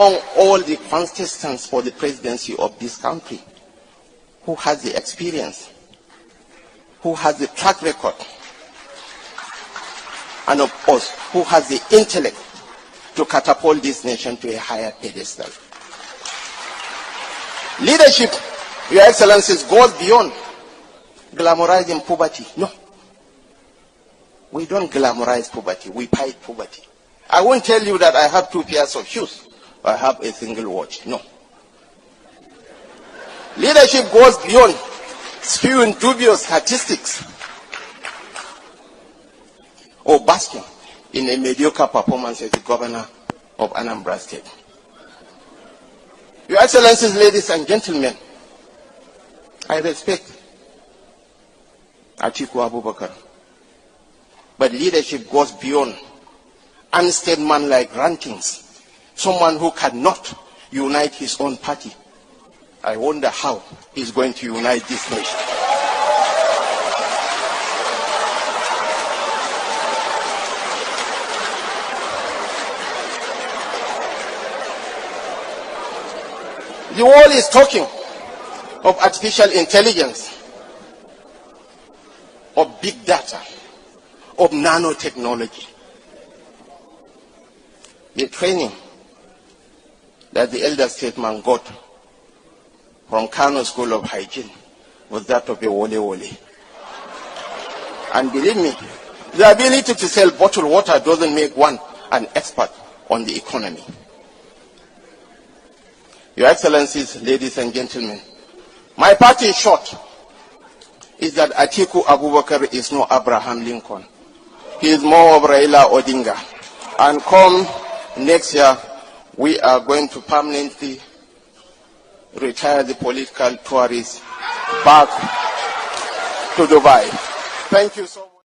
Among all the contestants for the presidency of this country, who has the experience, who has the track record, and of course, who has the intellect to catapult this nation to a higher pedestal. Leadership, Your Excellencies, goes beyond glamorizing poverty. No. We don't glamorize poverty, we fight poverty. I won't tell you that I have 2 pairs of shoes, or I have a single watch. No. Leadership goes beyond spewing dubious statistics or basking in a mediocre performance as the governor of Anambra State. Your Excellencies, ladies and gentlemen, I respect Atiku Abubakar, but leadership goes beyond unstatesman-like rantings, someone who cannot unite his own party. I wonder how he's going to unite this nation. The world is talking of artificial intelligence, of big data, of nanotechnology. The training that the elder statesman got from Kano School of Hygiene was that of a wole. And believe me, the ability to sell bottled water doesn't make one an expert on the economy. Your Excellencies, ladies and gentlemen, my party in short is that Atiku Abubakar is no Abraham Lincoln. He is more of Raila Odinga. And come next year, we are going to permanently retire the political tourists back to Dubai. Thank you so much.